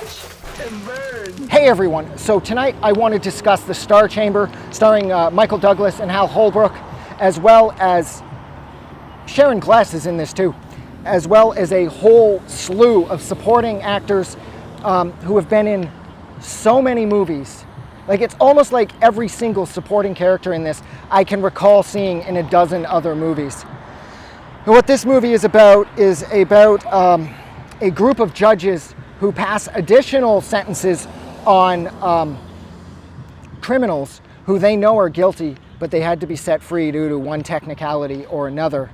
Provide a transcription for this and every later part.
Watch and burn. Hey everyone, so tonight I want to discuss The Star Chamber, starring Michael Douglas and Hal Holbrook, as well as Sharon Gless is in this too, as well as a whole slew of supporting actors who have been in so many movies. Like, it's almost like every single supporting character in this I can recall seeing in a dozen other movies. And what this movie is about a group of judges who pass additional sentences on criminals who they know are guilty, but they had to be set free due to one technicality or another.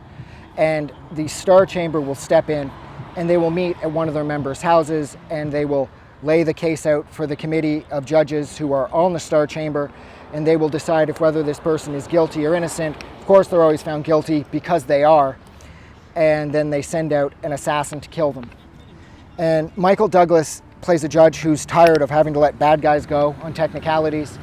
And the Star Chamber will step in and they will meet at one of their members' houses and they will lay the case out for the committee of judges who are on the Star Chamber, and they will decide if whether this person is guilty or innocent. Of course, they're always found guilty because they are. And then they send out an assassin to kill them. And Michael Douglas plays a judge who's tired of having to let bad guys go on technicalities.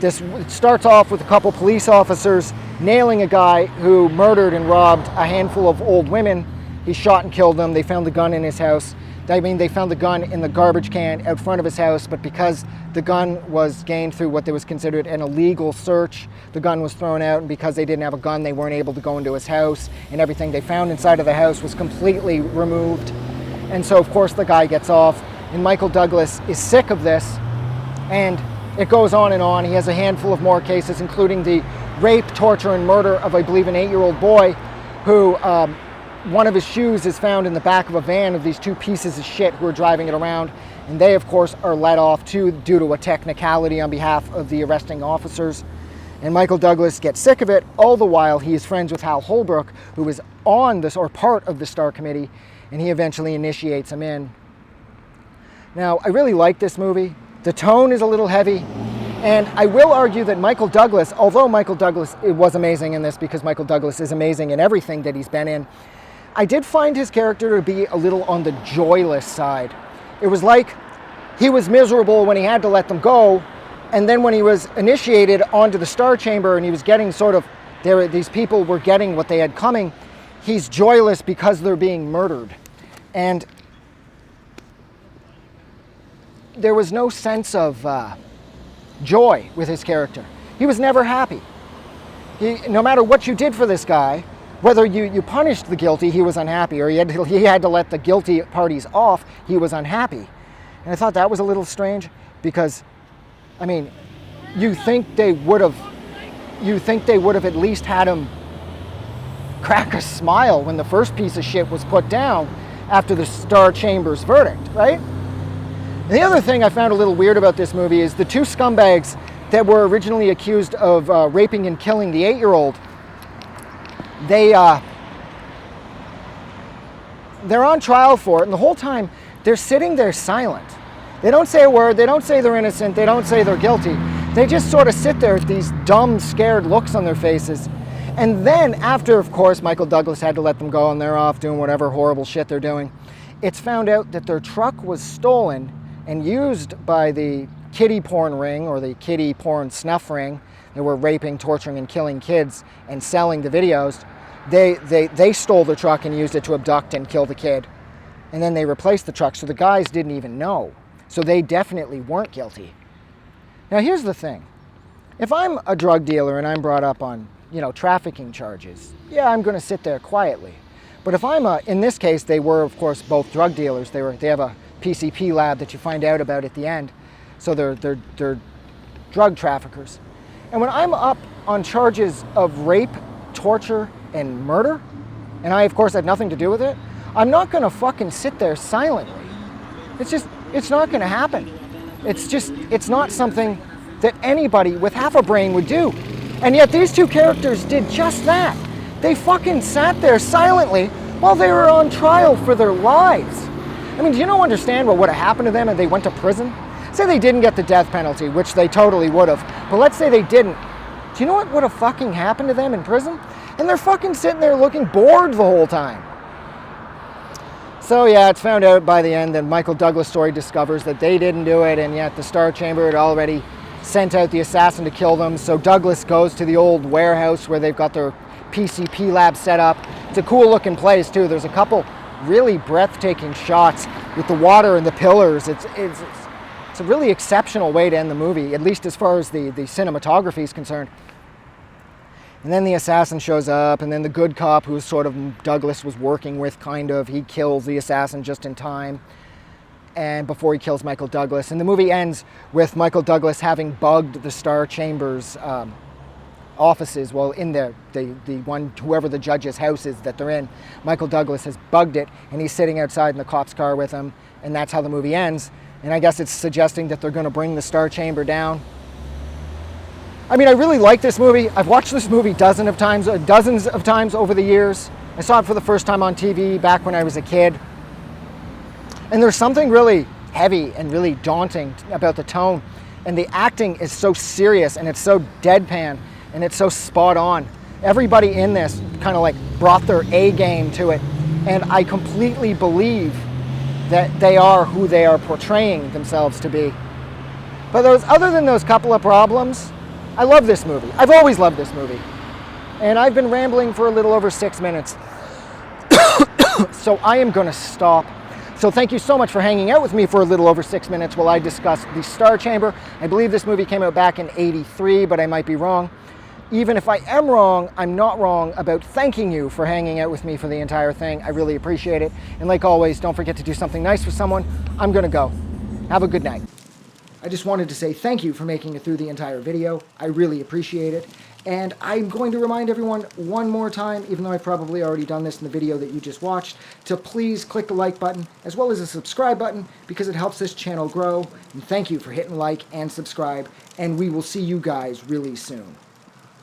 It starts off with a couple police officers nailing a guy who murdered and robbed a handful of old women. He shot and killed them. They found the gun in his house. They found the gun in the garbage can out front of his house, but because the gun was gained through what was considered an illegal search, the gun was thrown out, and because they didn't have a gun, they weren't able to go into his house, and everything they found inside of the house was completely removed. And so, of course, the guy gets off, and Michael Douglas is sick of this, and it goes on and on. He has a handful of more cases, including the rape, torture, and murder of, I believe, an 8-year-old boy who one of his shoes is found in the back of a van of these two pieces of shit who are driving it around, and they of course are let off too due to a technicality on behalf of the arresting officers. And Michael Douglas gets sick of it. All the while he is friends with Hal Holbrook, who is on this or part of the Star Committee, and he eventually initiates him in. Now, I really like this movie. The tone is a little heavy, and I will argue that Michael Douglas, although Michael Douglas was amazing in this because Michael Douglas is amazing in everything that he's been in, I did find his character to be a little on the joyless side. It was like he was miserable when he had to let them go, and then when he was initiated onto the Star Chamber and he was getting these people were getting what they had coming, he's joyless because they're being murdered. And there was no sense of joy with his character. He was never happy. No matter what you did for this guy, whether you punished the guilty, he was unhappy, or he had to let the guilty parties off, he was unhappy. And I thought that was a little strange because, I mean, you think they would have at least had him crack a smile when the first piece of shit was put down after the Star Chamber's verdict, right? And the other thing I found a little weird about this movie is the two scumbags that were originally accused of raping and killing the 8-year-old. They're on trial for it, and the whole time they're sitting there silent. They don't say a word, they don't say they're innocent, they don't say they're guilty. They just sort of sit there with these dumb, scared looks on their faces. And then after, of course, Michael Douglas had to let them go and they're off doing whatever horrible shit they're doing, it's found out that their truck was stolen and used by the kiddie porn ring, or the kiddie porn snuff ring. They were raping, torturing, and killing kids and selling the videos. They stole the truck and used it to abduct and kill the kid. And then they replaced the truck, so the guys didn't even know. So they definitely weren't guilty. Now here's the thing. If I'm a drug dealer and I'm brought up on, trafficking charges, yeah, I'm going to sit there quietly. But if I'm in this case, they were, of course, both drug dealers. They have a PCP lab that you find out about at the end. So they're drug traffickers. And when I'm up on charges of rape, torture, and murder, and I, of course, had nothing to do with it, I'm not going to fucking sit there silently. It's not going to happen. It's not something that anybody with half a brain would do. And yet these two characters did just that. They fucking sat there silently while they were on trial for their lives. I mean, do you understand what would have happened to them if they went to prison? Say they didn't get the death penalty, which they totally would have, but let's say they didn't. Do you know what would have fucking happened to them in prison? And they're fucking sitting there looking bored the whole time. So yeah, it's found out by the end that Michael Douglas' story discovers that they didn't do it, and yet the Star Chamber had already sent out the assassin to kill them. So Douglas goes to the old warehouse where they've got their PCP lab set up. It's a cool looking place too. There's a couple really breathtaking shots with the water and the pillars. It's a really exceptional way to end the movie, at least as far as the cinematography is concerned. And then the assassin shows up, and then the good cop, who sort of Douglas was working with, kind of, he kills the assassin just in time, and before he kills Michael Douglas. And the movie ends with Michael Douglas having bugged the Star Chamber's offices, well, in the one, whoever the judge's house is that they're in. Michael Douglas has bugged it, and he's sitting outside in the cop's car with him, and that's how the movie ends. And I guess it's suggesting that they're going to bring the Star Chamber down. I mean, I really like this movie. I've watched this movie dozens of times over the years. I saw it for the first time on TV back when I was a kid. And there's something really heavy and really daunting about the tone. And the acting is so serious, and it's so deadpan, and it's so spot on. Everybody in this kind of like brought their A game to it. And I completely believe that they are who they are portraying themselves to be. But other than those couple of problems, I love this movie. I've always loved this movie. And I've been rambling for a little over 6 minutes. So I am going to stop. So thank you so much for hanging out with me for a little over 6 minutes while I discuss The Star Chamber. I believe this movie came out back in '83, but I might be wrong. Even if I am wrong, I'm not wrong about thanking you for hanging out with me for the entire thing. I really appreciate it. And like always, don't forget to do something nice for someone. I'm going to go. Have a good night. I just wanted to say thank you for making it through the entire video. I really appreciate it. And I'm going to remind everyone one more time, even though I've probably already done this in the video that you just watched, to please click the like button as well as the subscribe button, because it helps this channel grow. And thank you for hitting like and subscribe. And we will see you guys really soon.